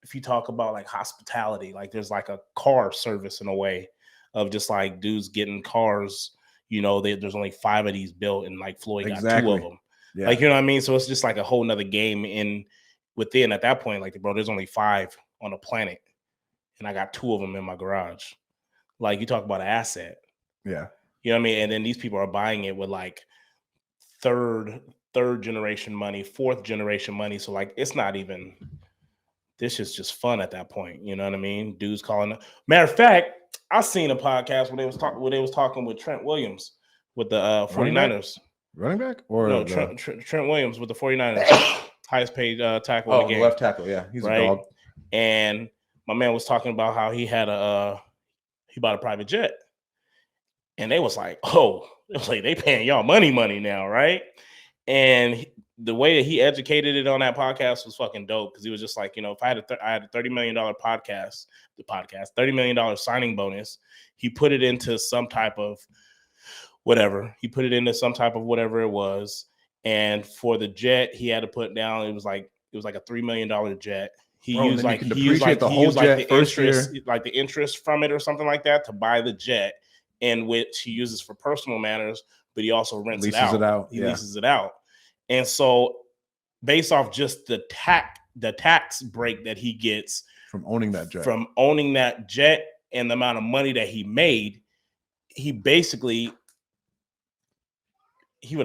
if you talk about like hospitality, like there's like a car service in a way of just like dudes getting cars. You know, there's only 5 of these built, and like Floyd got 2 of them. Yeah. Like, you know what I mean? So it's just like a whole nother game within at that point. Like, bro, there's only 5 on the planet, and I got 2 of them in my garage. Like, you talk about an asset. Yeah. You know what I mean? And then these people are buying it with like third generation money, 4th generation money. So like, it's not even. This is just fun at that point. You know what I mean? Dudes calling. Matter of fact, I seen a podcast where they was talking with Trent Williams with the 49ers. Running back? Or no, Trent Williams with the 49ers. Highest paid tackle in the game. Left tackle, yeah. He's right? A dog. And my man was talking about how he had he bought a private jet. And they was like, oh, it was like they paying y'all money now, right? And the way that he educated it on that podcast was fucking dope, because he was just like, you know, if I had a $30 million $30 million signing bonus, he put it into some type of whatever. He put it into some type of whatever it was. And for the jet, he had to put down, it was like a $3 million jet. He used the interest from it or something like that to buy the jet, in which he uses for personal matters, but he also leases it out. And so based off just the tax break that he gets from owning that jet and the amount of money that he made, he would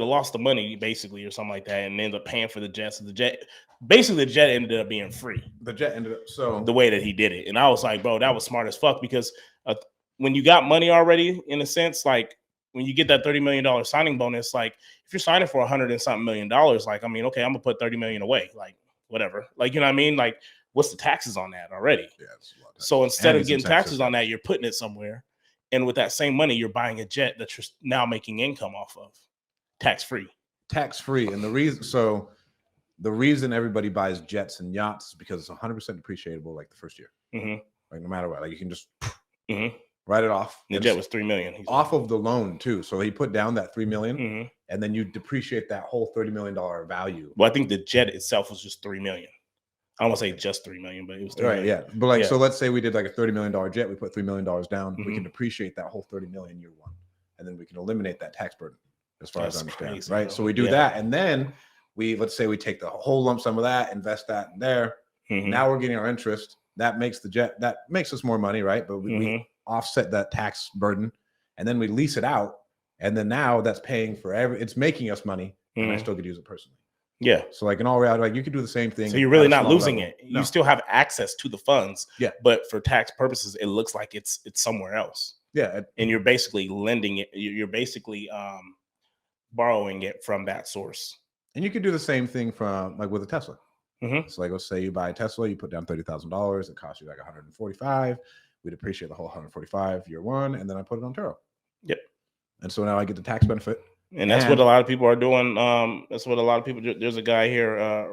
have lost the money basically or something like that, and ended up paying for the jet. So the jet ended up being free. The jet ended up so the way that he did it. And I was like, bro, that was smart as fuck, because when you got money already, in a sense, like when you get that $30 million signing bonus, like if you're signing for $100 and something million, like, I mean, okay, I'm gonna put $30 million away, like whatever, like, you know what I mean? Like, what's the taxes on that already? Yeah, so instead of getting taxes on that, you're putting it somewhere, and with that same money, you're buying a jet that you're now making income off of, tax free. And the reason everybody buys jets and yachts is because it's 100% depreciable, like the first year. Mm-hmm. Like no matter what, like you can just mm-hmm. write it off. The jet was $3 million off of the loan too. So he put down that $3 million, mm-hmm. and then you depreciate that whole $30 million value. Well, I think the jet itself was just $3 million. I don't want to say just $3 million, but it was $3 million. Yeah. But like, so let's say we did like a $30 million jet, we put $3 million down, mm-hmm. we can depreciate that whole $30 million year one, and then we can eliminate that tax burden, as far as I understand. Crazy, right. Bro. So we do that, and then let's say we take the whole lump sum of that, invest that in there. Mm-hmm. Now we're getting our interest. That makes that makes us more money, right? But we offset that tax burden, and then we lease it out, and then now that's paying for it's making us money, and I still could use it personally. Yeah. So like in all reality, like you could do the same thing. So you're really not losing it. No. You still have access to the funds. Yeah. But for tax purposes, it looks like it's somewhere else. Yeah. And you're basically lending it. You're basically borrowing it from that source. And you could do the same thing from like with a Tesla. Mm-hmm. So like, let's say you buy a Tesla, you put down $30,000. It costs you like $145. We'd appreciate the whole $145 year one, and then I put it on Turo. Yep. And so now I get the tax benefit. And that's what a lot of people are doing. That's what a lot of people do. There's a guy here,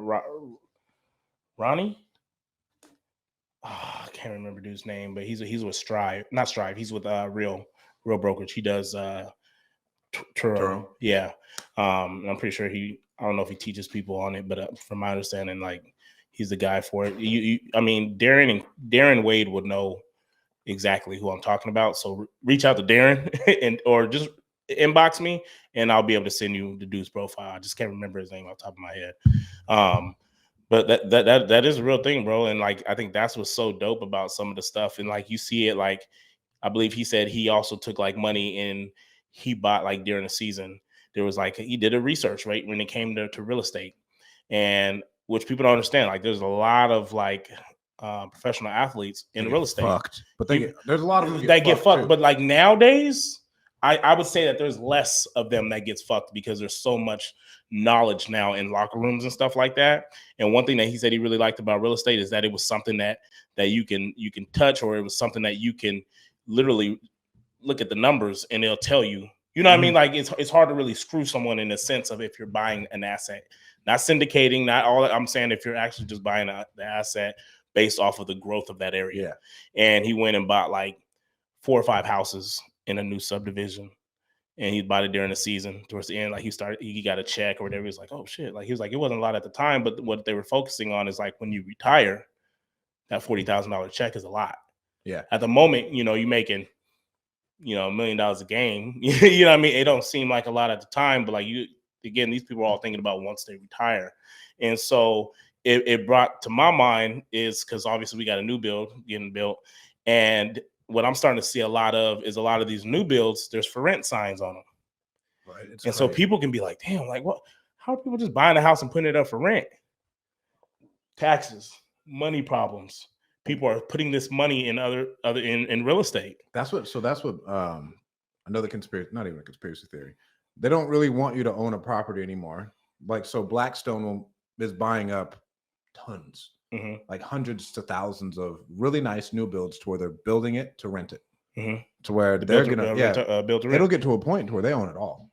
Ronnie. I can't remember dude's name, but he's with Strive. Not Strive. He's with Real Brokerage. He does Turo. Yeah. I'm pretty sure I don't know if he teaches people on it, but from my understanding, like he's the guy for it. I mean, Darren Wade would know exactly who I'm talking about. So reach out to Darren or just inbox me, and I'll be able to send you the dude's profile. I just can't remember his name off the top of my head. But that is a real thing, bro. And like, I think that's what's so dope about some of the stuff. And like, you see it, like, I believe he said he also took like money and he bought like during the season. There was like, he did a research, right, when it came to real estate, and which people don't understand. Like, there's a lot of like professional athletes in real estate. Fucked. But there's a lot of them that get fucked. Too. But like nowadays, I would say that there's less of them that gets fucked, because there's so much knowledge now in locker rooms and stuff like that. And one thing that he said he really liked about real estate is that it was something that you can touch, or it was something that you can literally look at the numbers and it'll tell you. You know what I mean? Like it's hard to really screw someone in the sense of if you're buying an asset, not syndicating, not all that. I'm saying if you're actually just buying the asset based off of the growth of that area. Yeah. And he went and bought like 4 or 5 houses in a new subdivision, and he bought it during the season. Towards the end, like he got a check or whatever. He was like, oh shit. Like he was like, it wasn't a lot at the time, but what they were focusing on is like when you retire, that $40,000 check is a lot. Yeah. At the moment, you know, you're making, you know, $1 million a game. You know what I mean? It don't seem like a lot at the time, but like again, these people are all thinking about once they retire. And so it brought to my mind is because obviously we got a new build getting built. And what I'm starting to see a lot of is a lot of these new builds, there's for rent signs on them. Right. And so people can be like, damn, like what? How are people just buying a house and putting it up for rent? Taxes, money problems. People are putting this money in in real estate. That's what another conspiracy, not even a conspiracy theory. They don't really want you to own a property anymore. Like, so Blackstone is buying up tons, like hundreds to thousands of really nice new builds to where they're building it to rent it, to where they're gonna build to rent. It'll get to a point to where they own it all,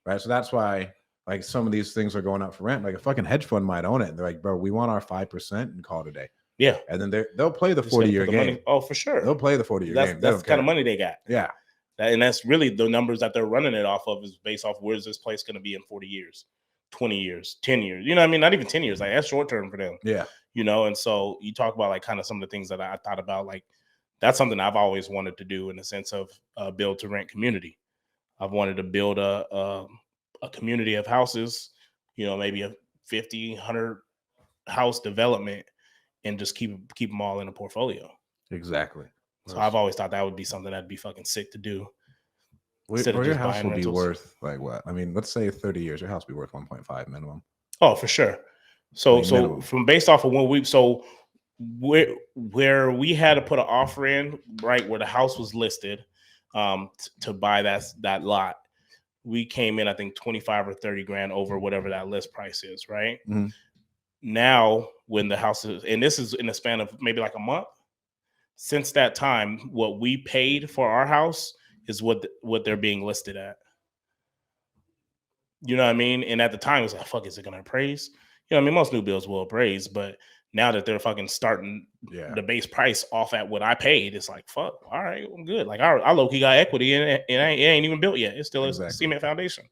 right? So that's why like some of these things are going up for rent. Like a fucking hedge fund might own it, and they're like, bro, we want our 5% and call it a day. Yeah, and then they'll play the 40-year game. Money. Oh, for sure, they'll play the 40-year game. That's the kind of money they got. Yeah. And that's really the numbers that they're running it off of is based off where's this place going to be in 40 years, 20 years, 10 years. You know what I mean? Not even 10 years. Like that's short term for them. Yeah. You know, and so you talk about like kind of some of the things that I thought about, like that's something I've always wanted to do in the sense of build to rent community. I've wanted to build a community of houses, you know, maybe a 50, 100 house development and just keep them all in a portfolio. Exactly. So I've always thought that would be something that'd be fucking sick to do. Your house will be worth like what? I mean, let's say 30 years, your house will be worth 1.5 minimum. Oh, for sure. So from based off of where we had to put an offer in, right, where the house was listed to buy that lot, we came in, I think 25 or 30 grand over whatever that list price is, right? Now when the house is, and this is in the span of maybe like a month, since that time, what we paid for our house is what they're being listed at. You know what I mean? And at the time, it was like, fuck, is it going to appraise? You know what I mean? Most new builds will appraise, but now that they're fucking starting the base price off at what I paid, it's like, fuck, all right, I'm good. Like, I low-key got equity, and it ain't even built yet. It's still a cement foundation.